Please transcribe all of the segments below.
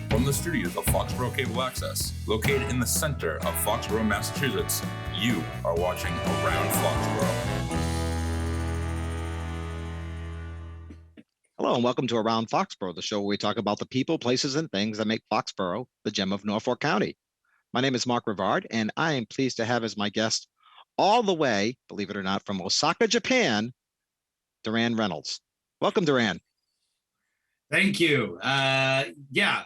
From the studios of Foxboro Cable Access, located in the center of Foxborough, Massachusetts, you are watching Around Foxborough. Hello and welcome to Around Foxborough, the show where we talk about the people, places, and things that make Foxborough the gem of Norfolk County. My name is Mark Rivard, and I am pleased to have as my guest all the way, believe it or not, from Osaka, Japan, Deron Reynolds. Welcome, Deron. Thank you. Yeah,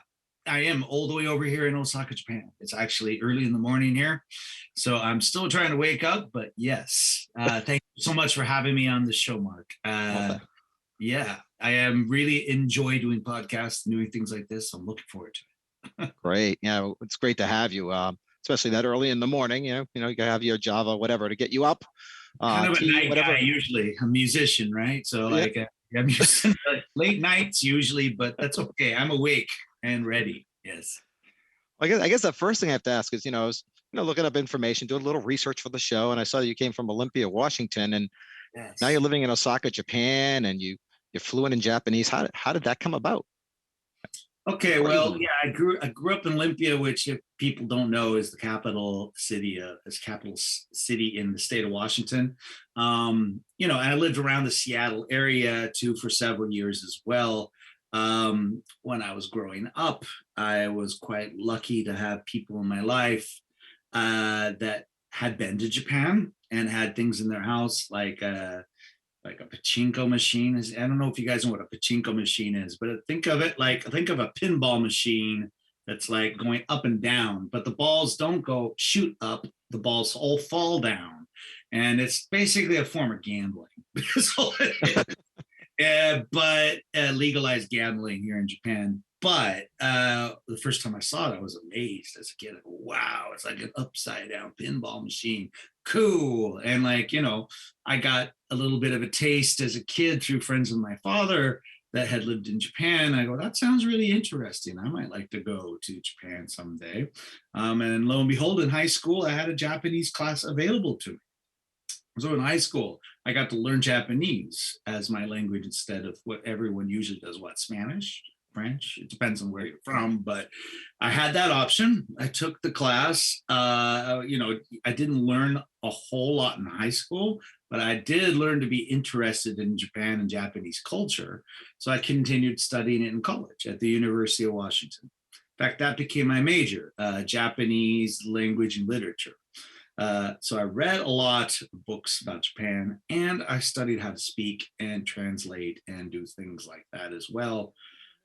I am all the way over here in Osaka, Japan. It's actually early in the morning here, so I'm still trying to wake up, but yes. Thank you so much for having me on the show, Mark. Yeah, I am really enjoy doing podcasts and doing things like this, so I'm looking forward to it. Great. Yeah, it's great to have you, especially that early in the morning. You have your Java, whatever, to get you up. Kind of a tea, night whatever. guy, usually a musician, right? So Yep. I'm used to late nights usually, but that's okay. I'm awake and ready. Yes. I guess the first thing I have to ask is, I was, looking up information, doing a little research for the show, and I saw you came from Olympia, Washington, and Yes. now you're living in Osaka, Japan, and you're fluent in Japanese. How did that come about? Okay, well, yeah, I grew up in Olympia, which, if people don't know, is the capital city in the state of Washington. And I lived around the Seattle area too for several years as well. When I was growing up, I was quite lucky to have people in my life that had been to Japan and had things in their house like a pachinko machine. I don't know if you guys know what a pachinko machine is, but think of a pinball machine that's like going up and down, but the balls don't go shoot up, the balls all fall down. And it's basically a form of gambling. But legalized gambling here in Japan. But the first time I saw it, I was amazed as a kid. Like, wow, it's like an upside down pinball machine. Cool. And I got a little bit of a taste as a kid through friends of my father that had lived in Japan. I go, that sounds really interesting. I might like to go to Japan someday. And lo and behold, in high school, I had a Japanese class available to me. So in high school, I got to learn Japanese as my language instead of what everyone usually does, Spanish, French. It depends on where you're from, but I had that option. I took the class. I didn't learn a whole lot in high school, but I did learn to be interested in Japan and Japanese culture. So I continued studying it in college at the University of Washington. In fact, that became my major, Japanese language and literature. So I read a lot of books about Japan, and I studied how to speak and translate and do things like that as well.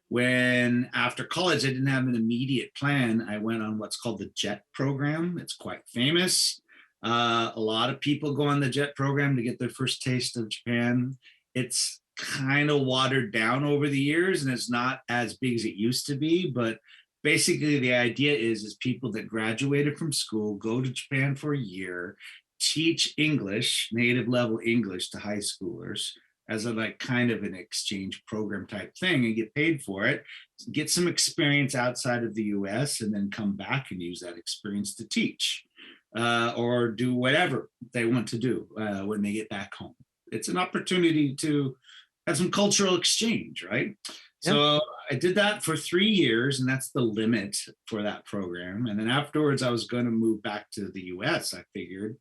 When after college, I didn't have an immediate plan. I went on what's called the JET program. It's quite famous. A lot of people go on the JET program to get their first taste of Japan. It's kind of watered down over the years, and it's not as big as it used to be, but basically the idea is people that graduated from school go to Japan for a year, teach English, native level English, to high schoolers as a kind of an exchange program type thing, and get paid for it, get some experience outside of the US, and then come back and use that experience to teach or do whatever they want to do when they get back home. It's an opportunity to have some cultural exchange, right? Yeah. So I did that for 3 years, and that's the limit for that program. And then afterwards, I was going to move back to the US, I figured.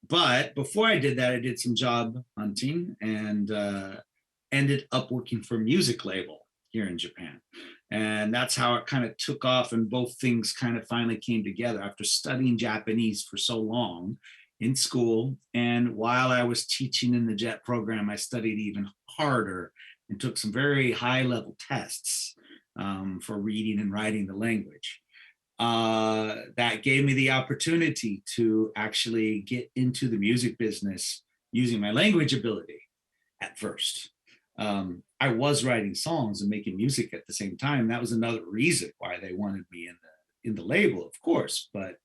But before I did that, I did some job hunting and ended up working for a music label here in Japan. And that's how it kind of took off, and both things kind of finally came together after studying Japanese for so long in school. And while I was teaching in the JET program, I studied even harder and took some very high level tests for reading and writing the language. That gave me the opportunity to actually get into the music business using my language ability at first. I was writing songs and making music at the same time. That was another reason why they wanted me in the label, of course, but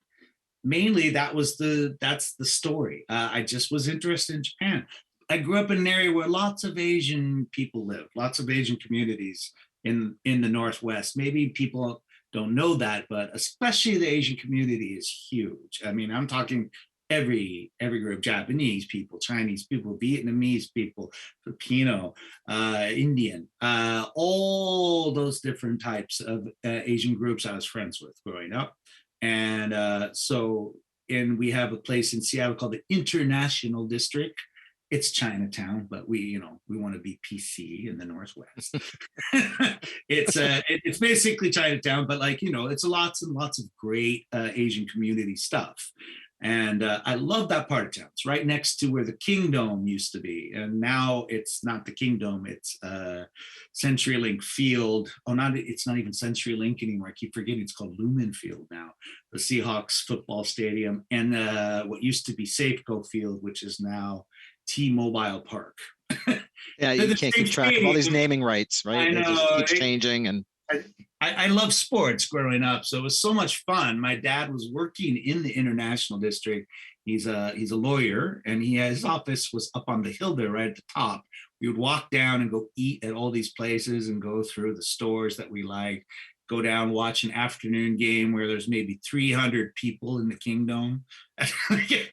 mainly that's the story. I just was interested in Japan. I grew up in an area where lots of Asian people live, lots of Asian communities in the Northwest. Maybe people don't know that, but especially the Asian community is huge. I mean, I'm talking every group, Japanese people, Chinese people, Vietnamese people, Filipino, Indian, all those different types of Asian groups I was friends with growing up. And and we have a place in Seattle called the International District. It's Chinatown, but we want to be PC in the Northwest. It's basically Chinatown, but it's lots and lots of great Asian community stuff. And I love that part of town. It's right next to where the Kingdome used to be. And now it's not the Kingdome, it's CenturyLink Field. It's not even CenturyLink anymore. I keep forgetting it's called Lumen Field now. The Seahawks football stadium. And what used to be Safeco Field, which is now T-Mobile Park. Yeah, you can't keep track of all these naming rights, right? I know. It just keeps changing. And I love sports growing up, so it was so much fun. My dad was working in the International District. He's a lawyer, and his office was up on the hill there, right at the top. We would walk down and go eat at all these places and go through the stores that we like. Go down, watch an afternoon game where there's maybe 300 people in the Kingdome.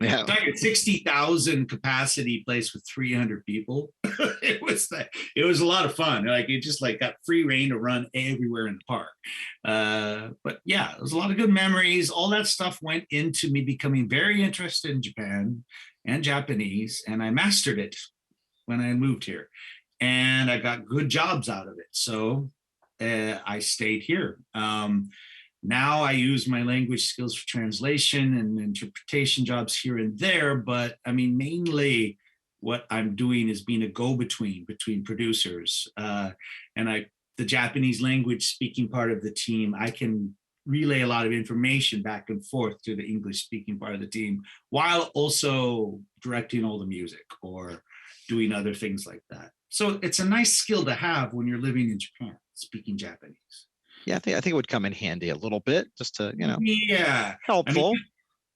Yeah. 60,000 capacity place with 300 people. It was a lot of fun. It just got free reign to run everywhere in the park. But yeah, it was a lot of good memories. All that stuff went into me becoming very interested in Japan and Japanese, and I mastered it when I moved here, and I got good jobs out of it. So I stayed here. Now I use my language skills for translation and interpretation jobs here and there, but I mean, mainly what I'm doing is being a go-between between producers. The Japanese language speaking part of the team, I can relay a lot of information back and forth to the English speaking part of the team, while also directing all the music or doing other things like that. So it's a nice skill to have when you're living in Japan, speaking Japanese. Yeah, I think it would come in handy a little bit, just to yeah, helpful. I mean,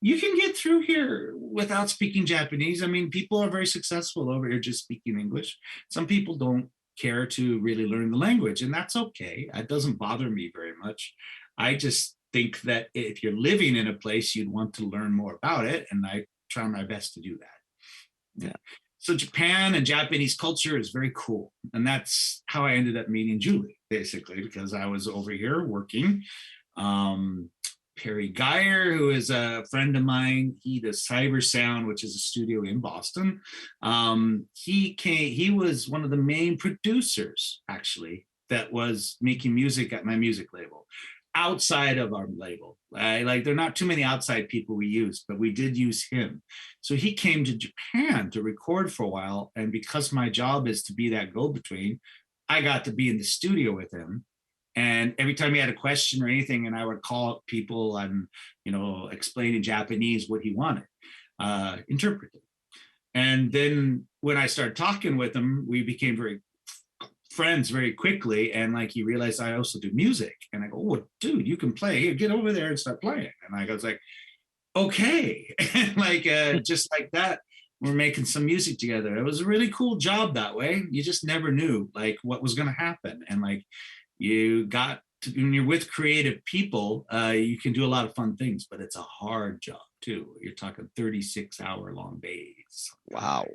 you can get through here without speaking Japanese. I mean, people are very successful over here just speaking English. Some people don't care to really learn the language, and that's okay. It doesn't bother me very much. I just think that if you're living in a place, you'd want to learn more about it, and I try my best to do that. Yeah. So Japan and Japanese culture is very cool. And that's how I ended up meeting Julie, basically, because I was over here working. Perry Geyer, who is a friend of mine, he does Cyber Sound, which is a studio in Boston. He was one of the main producers, actually, that was making music at my music label. Outside of our label. There are not too many outside people we use, but we did use him. So he came to Japan to record for a while. And because my job is to be that go-between, I got to be in the studio with him. And every time he had a question or anything, and I would call people and, explain in Japanese what he wanted, interpreted. And then when I started talking with him, we became very friends very quickly, and he realized I also do music, and I go, oh dude, you can play, here, get over there and start playing. And I was like, okay. And just like that, we're making some music together. It was a really cool job that way. You just never knew what was going to happen. And when you're with creative people, you can do a lot of fun things, but it's a hard job too. You're talking 36-hour long days. Wow.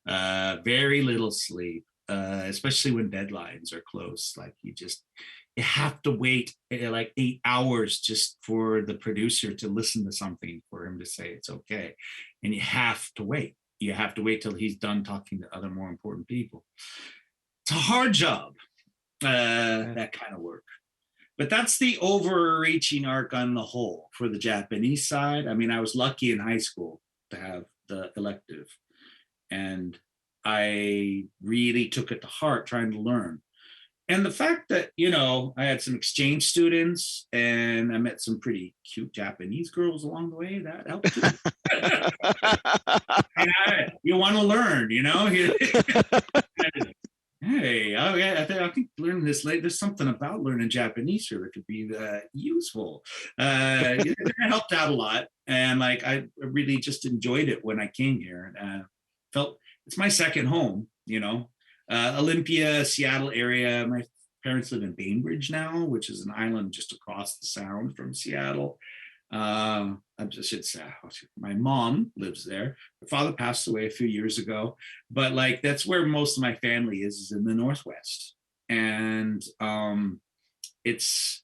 Very little sleep. Especially when deadlines are close, you have to wait 8 hours just for the producer to listen to something for him to say it's okay, and you have to wait till he's done talking to other more important people. It's a hard job, that kind of work, but that's the overreaching arc on the whole for the Japanese side. I mean, I was lucky in high school to have the elective, and I really took it to heart trying to learn. And the fact that, I had some exchange students and I met some pretty cute Japanese girls along the way, that helped too. You want to learn, Hey, I think learning this late, there's something about learning Japanese here that could be useful. It helped out a lot. And I really just enjoyed it when I came here, and felt it's my second home, Olympia, Seattle area. My parents live in Bainbridge now, which is an island just across the sound from Seattle. I should say my mom lives there. My father passed away a few years ago, but like that's where most of my family is in the Northwest. And it's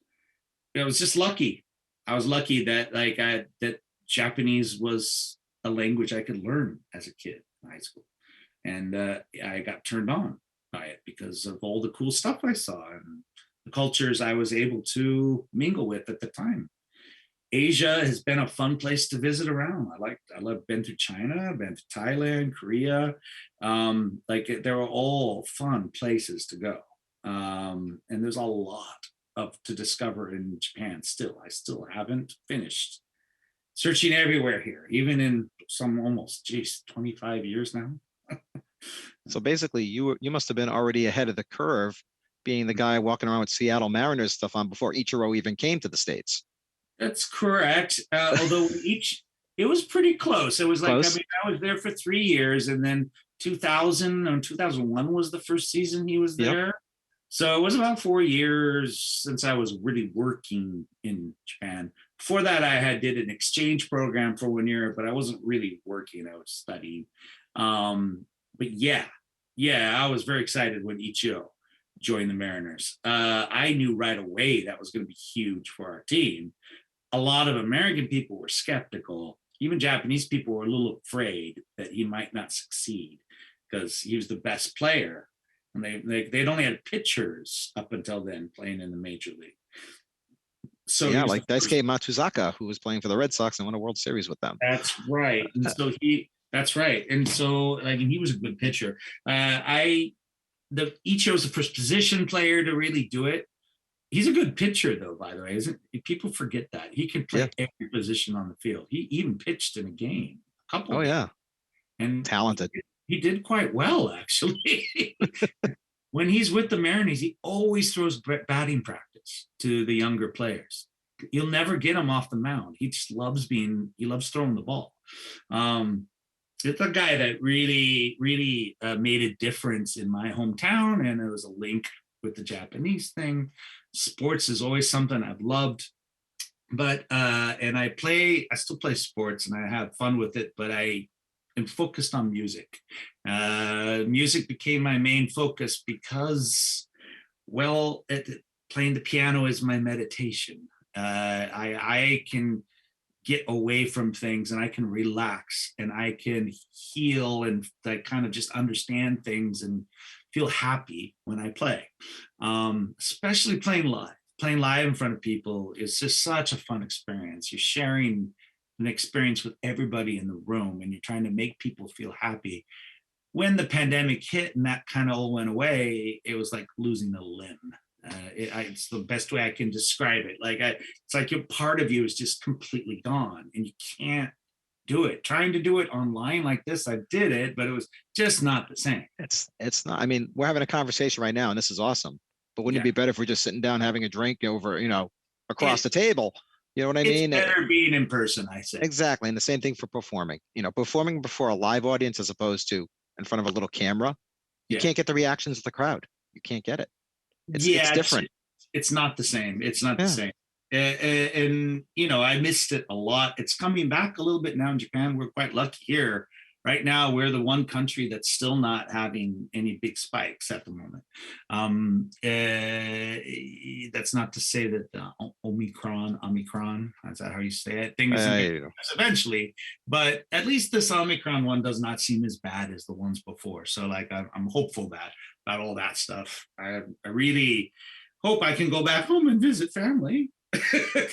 I was just lucky. I was lucky that that Japanese was a language I could learn as a kid in high school, and I got turned on by it because of all the cool stuff I saw and the cultures I was able to mingle with at the time. Asia has been a fun place to visit around. I love been to China, been to Thailand, Korea. They were all fun places to go. And there's a lot of to discover in Japan still. I still haven't finished searching everywhere here, even in some almost 25 years now. So basically, you must have been already ahead of the curve, being the guy walking around with Seattle Mariners stuff on before Ichiro even came to the States. That's correct. Although it was pretty close. It was like, Close. I mean, I was there for 3 years, and then 2000 and 2001 was the first season he was Yep. there. So it was about 4 years since I was really working in Japan. Before that, I did an exchange program for 1 year, but I wasn't really working. I was studying. But yeah, I was very excited when Ichiro joined the Mariners. I knew right away that was going to be huge for our team. A lot of American people were skeptical. Even Japanese people were a little afraid that he might not succeed because he was the best player. And they'd only had pitchers up until then playing in the major league. So yeah, like Daisuke Matsuzaka, who was playing for the Red Sox and won a World Series with them. That's right. And so that's right. And so he was a good pitcher. Ichiro's the first position player to really do it. He's a good pitcher, though, by the way, isn't people forget that. He can play every position on the field. He even pitched in a game, a couple of games. And talented. He did quite well, actually. When he's with the Mariners, he always throws batting practice to the younger players. You'll never get him off the mound. He just loves throwing the ball. It's a guy that really, really made a difference in my hometown, and there was a link with the Japanese thing. Sports is always something I've loved, but and I still play sports and I have fun with it, but I am focused on music. Music became my main focus because, well, playing the piano is my meditation. I can get away from things and I can relax and I can heal and like kind of just understand things and feel happy when I play, especially playing live. Playing live in front of people is just such a fun experience. You're sharing an experience with everybody in the room and you're trying to make people feel happy. When the pandemic hit and that kind of all went away, it was like losing a limb. It's the best way I can describe it. It's like a part of you is just completely gone and you can't do it. Trying to do it online like this, I did it, but it was just not the same. It's not. I mean, we're having a conversation right now, and this is awesome. But wouldn't it be better if we're just sitting down having a drink over, across the table? You know what I mean? It's better being in person, I say. Exactly, and the same thing for performing. Performing before a live audience as opposed to in front of a little camera, you can't get the reactions of the crowd. You can't get it. It's different. It's not the same. It's not the same. And I missed it a lot. It's coming back a little bit now in Japan. We're quite lucky here. Right now, we're the one country that's still not having any big spikes at the moment. That's not to say that Omicron, is that how you say it? Thing is eventually, but at least this Omicron one does not seem as bad as the ones before. So I'm hopeful about all that stuff. I really hope I can go back home and visit family.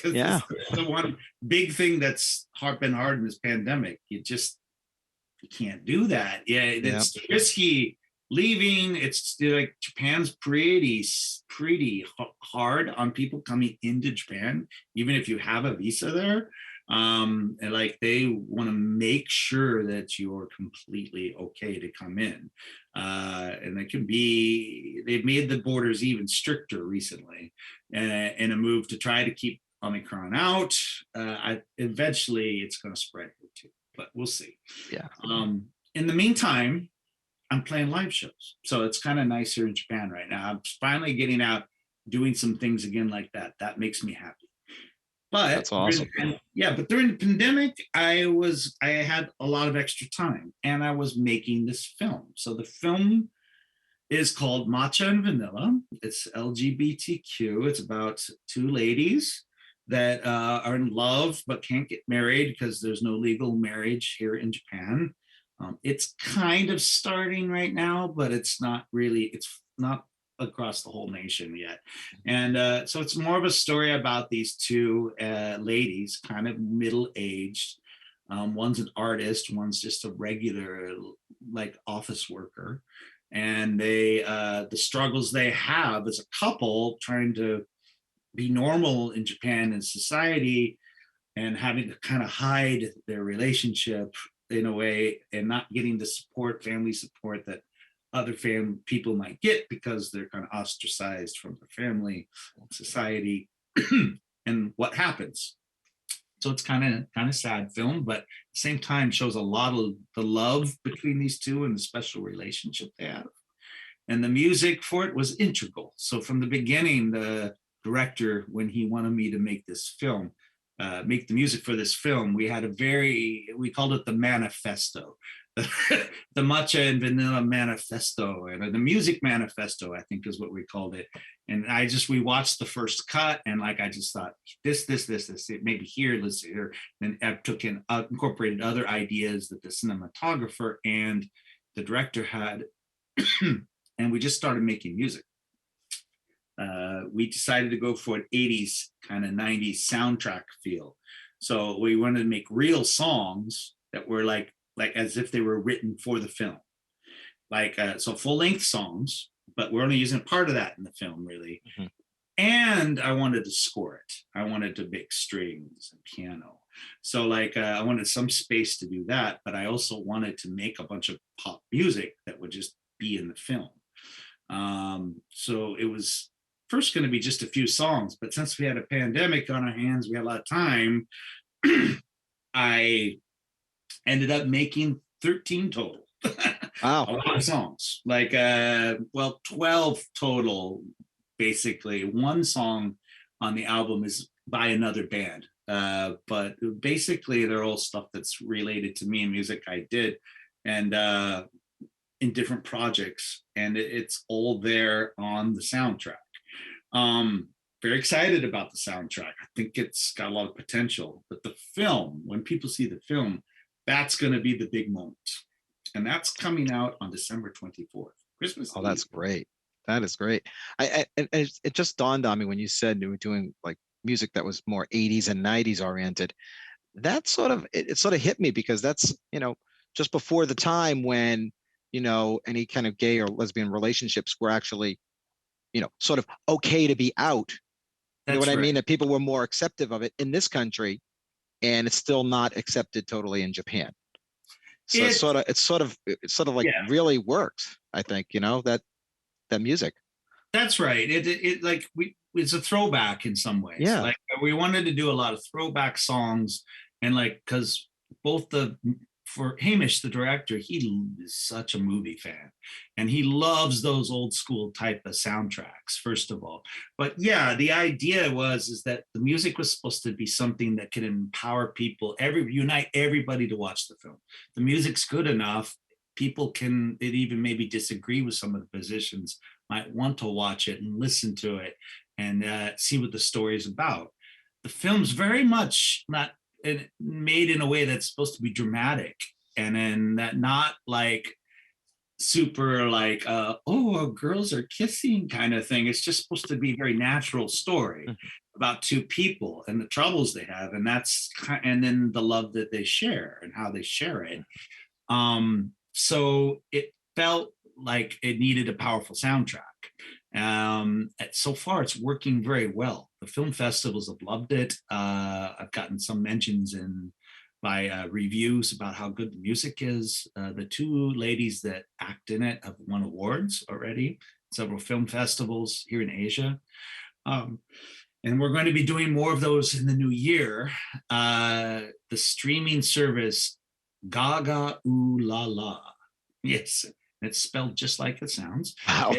Yeah. The one big thing that's been hard in this pandemic. You can't do that. Yeah, it's risky leaving. It's like Japan's pretty hard on people coming into Japan, even if you have a visa there. And they want to make sure that you're completely okay to come in. And they've made the borders even stricter recently in a move to try to keep Omicron out. Eventually it's going to spread here too, but we'll see. Yeah. In the meantime, I'm playing live shows. So it's kind of nice here in Japan right now. I'm finally getting out, doing some things again like that. That makes me happy. But That's awesome. but during the pandemic, I had a lot of extra time, and I was making this film. So the film is called Matcha and Vanilla. It's LGBTQ. It's about two ladies that are in love but can't get married because there's no legal marriage here in Japan. It's kind of starting right now, but it's not really. It's not across the whole nation yet. And so it's more of a story about these two ladies, kind of middle-aged. One's an artist, one's just a regular like office worker, and they the struggles they have as a couple trying to be normal in Japan and society, and having to kind of hide their relationship in a way, and not getting the family support that other people might get because they're kind of ostracized from their family, society, and what happens. So it's kind of sad film, but at the same time shows a lot of the love between these two and the special relationship they have. And the music for it was integral. So from the beginning, the director, when he wanted me to make this film, make the music for this film, we called it the manifesto. The Matcha and Vanilla Manifesto, and the Music Manifesto, I think is what we called it. And we watched the first cut, and like I just thought this, maybe here, let's see here. Then I incorporated other ideas that the cinematographer and the director had, and we just started making music. We decided to go for an 80s kind of 90s soundtrack feel. So we wanted to make real songs that were like as if they were written for the film, so full-length songs, but we're only using part of that in the film, really. Mm-hmm. And I wanted to score it. I wanted to make strings and piano. So I wanted some space to do that, but I also wanted to make a bunch of pop music that would just be in the film. So it was first going to be just a few songs, but since we had a pandemic on our hands, we had a lot of time. I ended up making 13 total. Wow. A lot of songs, 12 total, basically. One song on the album is by another band, but basically they're all stuff that's related to me and music I did, and in different projects, and it's all there on the soundtrack. Very excited about the soundtrack. I think it's got a lot of potential, but the film, when people see the film, that's going to be the big moment. And that's coming out on December 24th, Christmas Eve. That's great. That is great. It just dawned on me when you said you were doing like music that was more 80s and 90s oriented. That sort of hit me, because that's, just before the time when, any kind of gay or lesbian relationships were actually, sort of okay to be out. You know what I mean? That people were more accepting of it in this country, and it's still not accepted totally in Japan. So it sort of really works, I think, that music. That's right. It's a throwback in some ways. Yeah. We wanted to do a lot of throwback songs, and because for Hamish, the director, he is such a movie fan, and he loves those old school type of soundtracks, first of all. But yeah, the idea is that the music was supposed to be something that could empower people, unite everybody to watch the film. The music's good enough. People can even maybe disagree with some of the positions, might want to watch it and listen to it and see what the story is about. The film's very much not made in a way that's supposed to be dramatic, and then that not super girls are kissing kind of thing. It's just supposed to be a very natural story about two people and the troubles they have, and then the love that they share and how they share it. So it felt like it needed a powerful soundtrack. So far, it's working very well. The film festivals have loved it. I've gotten some mentions by reviews about how good the music is. The two ladies that act in it have won awards already, several film festivals here in Asia. And we're going to be doing more of those in the new year. The streaming service Gaga Ooh La La. Yes, it's spelled just like it sounds. Wow.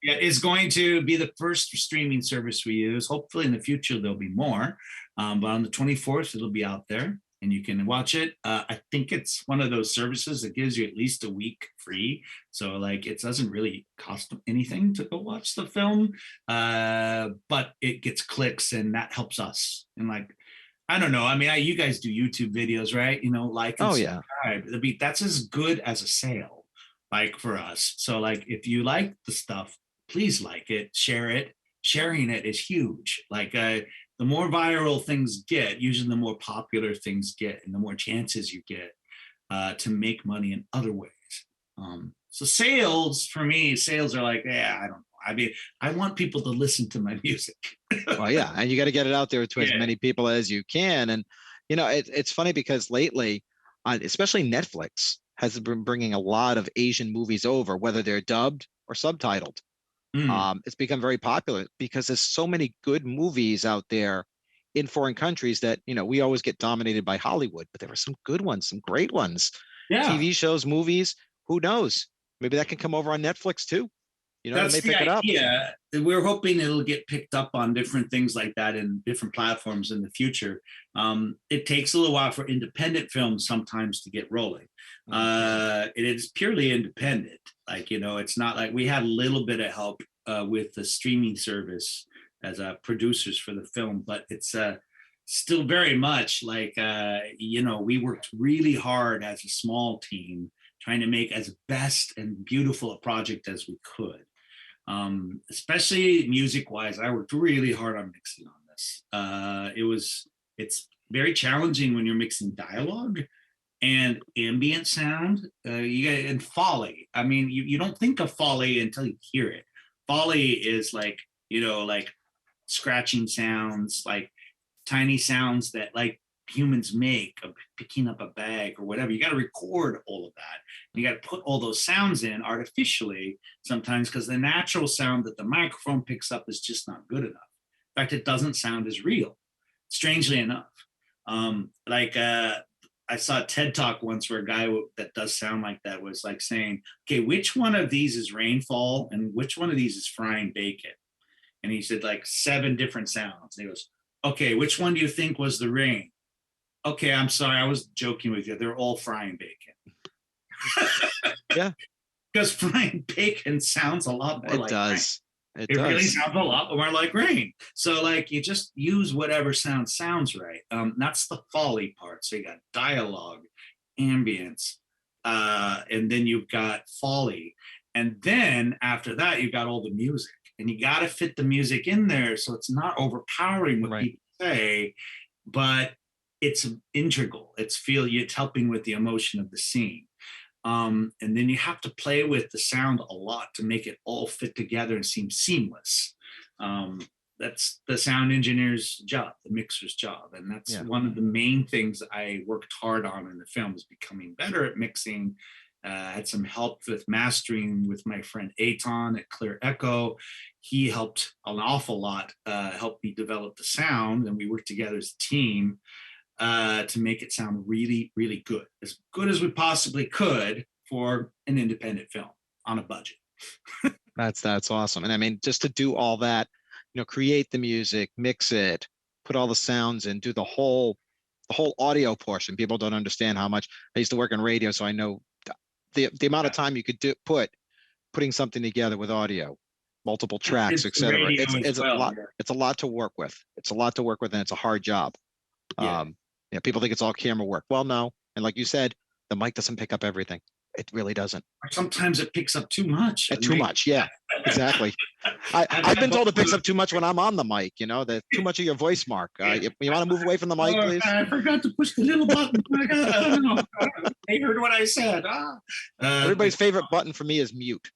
Yeah, it's going to be the first streaming service we use. Hopefully in the future there'll be more. But on the 24th, it'll be out there and you can watch it. I think it's one of those services that gives you at least a week free. So like it doesn't really cost anything to go watch the film. But it gets clicks and that helps us. And like, I don't know. I mean, you guys do YouTube videos, right? You know, like and Oh yeah. subscribe. That's as good as a sale, like for us. So like if you like the stuff, please like it, share it. Sharing it is huge. Like the more viral things get, usually the more popular things get, and the more chances you get to make money in other ways. So sales for me, sales are like, yeah, I don't know. I mean, I want people to listen to my music. Well, yeah, and you got to get it out there to as Yeah. many people as you can. And you know, it's funny because lately, especially Netflix has been bringing a lot of Asian movies over, whether they're dubbed or subtitled. Mm. It's become very popular because there's so many good movies out there in foreign countries that, you know, we always get dominated by Hollywood, but there were some good ones, some great ones. Yeah. TV shows, movies, who knows? Maybe that can come over on Netflix too. You know, they That's may the pick it up. idea. We're hoping it'll get picked up on different things like that in different platforms in the future. It takes a little while for independent films sometimes to get rolling. It is purely independent. Like, you know, it's not like we had a little bit of help with the streaming service as producers for the film, but it's still very much like, you know, we worked really hard as a small team trying to make as best and beautiful a project as we could. Especially music wise, I worked really hard on mixing on this. It's very challenging when you're mixing dialogue and ambient sound, and Foley. I mean, you don't think of Foley until you hear it. Foley is like, you know, like scratching sounds, like tiny sounds that like humans make of picking up a bag or whatever. You got to record all of that. You got to put all those sounds in artificially sometimes because the natural sound that the microphone picks up is just not good enough. In fact, it doesn't sound as real, strangely enough. I saw a TED talk once where a guy that does sound like that was like saying, okay, which one of these is rainfall and which one of these is frying bacon? And he said like 7 different sounds. And he goes, okay, which one do you think was the rain? Okay, I'm sorry, I was joking with you. They're all frying bacon. Yeah. Because frying bacon sounds a lot more like rain. It It really does. sounds a lot more like rain. So like you just use whatever sounds right. That's the Foley part. So you got dialogue, ambience, and then you've got Foley. And then after that, you've got all the music. And you got to fit the music in there so it's not overpowering what Right. people say, but it's integral. It's helping with the emotion of the scene. And then you have to play with the sound a lot to make it all fit together and seem seamless. That's the sound engineer's job, the mixer's job. And that's one of the main things I worked hard on in the film, is becoming better at mixing. I had some help with mastering with my friend Aton at Clear Echo. He helped an awful lot, helped me develop the sound, and we worked together as a team to make it sound really, really good as we possibly could for an independent film on a budget. That's awesome. And I mean, just to do all that, you know, create the music, mix it, put all the sounds in, do the whole audio portion. People don't understand how much. I used to work in radio, so I know the amount of time you could putting something together with audio, multiple tracks, etc. It's a lot. Yeah. It's a lot to work with. It's a lot to work with, and it's a hard job. Yeah. Yeah, people think it's all camera work. Well, no. And like you said, the mic doesn't pick up everything. It really doesn't. Sometimes it picks up too much. Too much. Yeah, exactly. I've been told it picks up too much when I'm on the mic, you know, that too much of your voice, Mark. You want to move away from the mic, please? I forgot to push the little button. I don't know. They heard what I said. Everybody's favorite button for me is mute.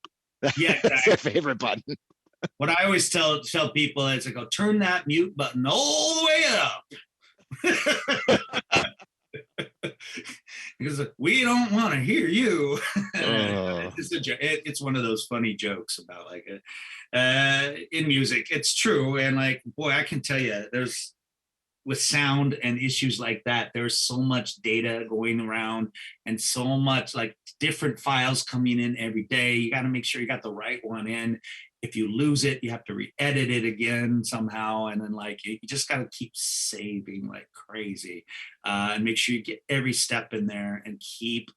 Yeah, That's their favorite button. What I always tell people is I go, turn that mute button all the way up. Because we don't want to hear you. It's one of those funny jokes about like in music. It's true, and like, boy, I can tell you, there's with sound and issues like that, there's so much data going around and so much like different files coming in every day. You got to make sure you got the right one in. if you lose it, you have to re-edit it again somehow. And then like, you just got to keep saving like crazy, and make sure you get every step in there and keep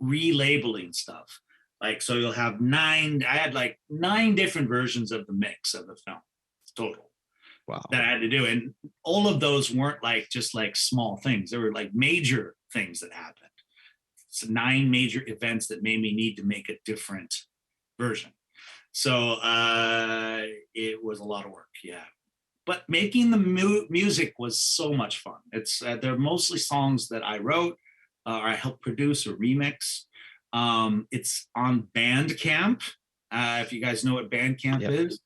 relabeling stuff. Like, so you'll have I had like 9 different versions of the mix of the film total. Wow. That I had to do. And all of those weren't like just like small things. There were like major things that happened. So 9 major events that made me need to make a different version. So it was a lot of work, yeah. But making the music was so much fun. It's they're mostly songs that I wrote, or I helped produce or remix. It's on Bandcamp. If you guys know what Bandcamp is,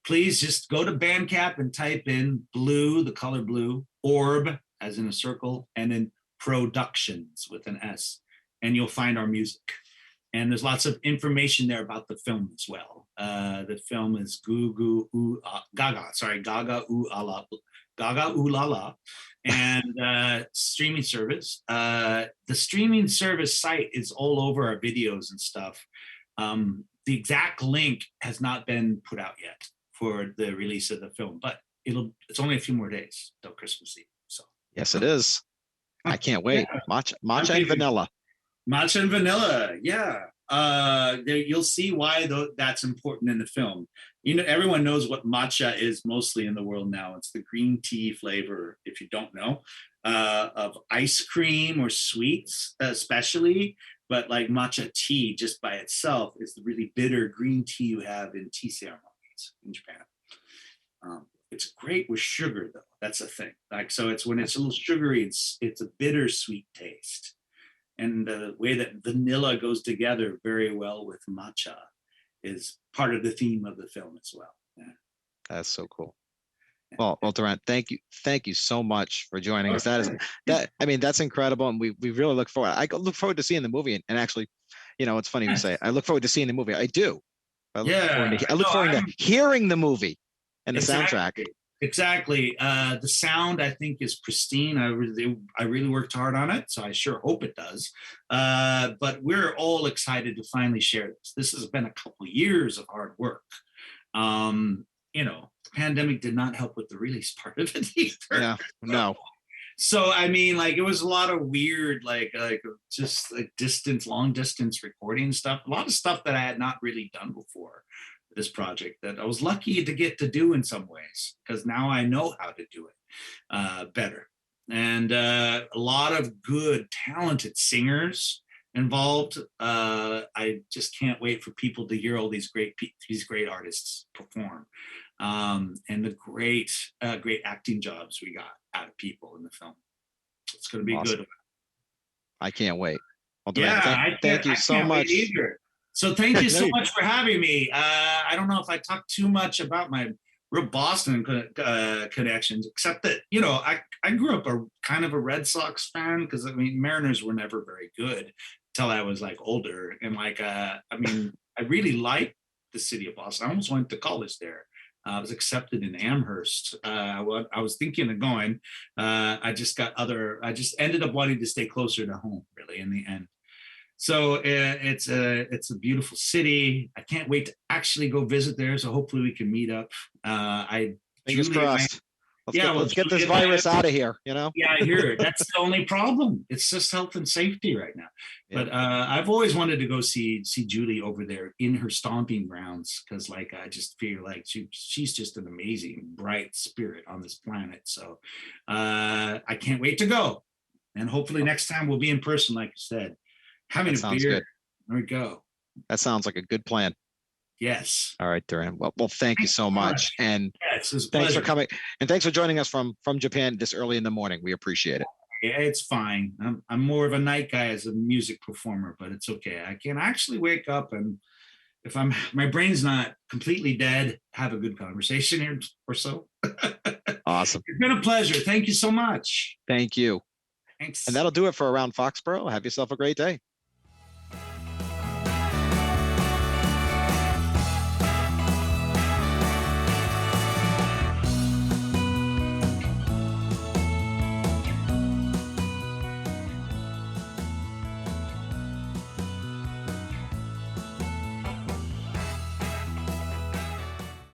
please just go to Bandcamp and type in blue, the color blue, orb, as in a circle, and then productions with an S, and you'll find our music. And there's lots of information there about the film as well. The film is Gaga Ooh La La, and streaming service. The streaming service site is all over our videos and stuff. The exact link has not been put out yet for the release of the film, but it's only a few more days till Christmas Eve. So yes, it is. I can't wait. Yeah. Matcha and vanilla. Matcha and vanilla, yeah. You'll see why that's important in the film. You know, everyone knows what matcha is mostly in the world now. It's the green tea flavor, if you don't know, of ice cream or sweets, especially. But like matcha tea, just by itself, is the really bitter green tea you have in tea ceremonies in Japan. It's great with sugar, though. That's the thing. Like, so it's when it's a little sugary, it's a bittersweet taste. And the way that vanilla goes together very well with matcha is part of the theme of the film as well. Yeah. That's so cool. Well, Deron, thank you so much for joining us. That's incredible, and we really look forward. I look forward to seeing the movie, and actually, you know, it's funny you say I look forward to seeing the movie. I do. I look forward to hearing the movie and the soundtrack. Exactly. The sound, I think, is pristine. I really worked hard on it, so I sure hope it does. But we're all excited to finally share this. This has been a couple of years of hard work. You know, the pandemic did not help with the release part of it either. Yeah, no. So I mean, like, it was a lot of weird, like just like long distance recording stuff. A lot of stuff that I had not really done before. This project that I was lucky to get to do in some ways, because now I know how to do it better. And a lot of good, talented singers involved. I just can't wait for people to hear all these great artists perform, and the great acting jobs we got out of people in the film. It's going to be awesome. Good. I can't wait. Well, thank you so much. So thank you so much for having me. I don't know if I talked too much about my real Boston connections, except that, you know, I grew up kind of a Red Sox fan, because I mean, Mariners were never very good till I was like older. And like, I really liked the city of Boston. I almost went to college there. I was accepted in Amherst. I was thinking of going. I just ended up wanting to stay closer to home, really, in the end. So it's a beautiful city. I can't wait to actually go visit there. So hopefully we can meet up. Fingers crossed. Let's get this virus out of here, you know? Yeah, I hear it. That's the only problem. It's just health and safety right now. Yeah. But I've always wanted to go see Julie over there in her stomping grounds, because like I just feel like she's just an amazing, bright spirit on this planet. So I can't wait to go. And hopefully next time we'll be in person, like you said. Having a beer. Good. There we go. That sounds like a good plan. Yes. All right, Deron. Well, thank you so much. And thanks for coming. And thanks for joining us from Japan this early in the morning. We appreciate it. Yeah, it's fine. I'm more of a night guy as a music performer, but it's okay. I can actually wake up, and if my brain's not completely dead, have a good conversation here or so. Awesome. It's been a pleasure. Thank you so much. Thank you. Thanks. And that'll do it for Around Foxborough. Have yourself a great day.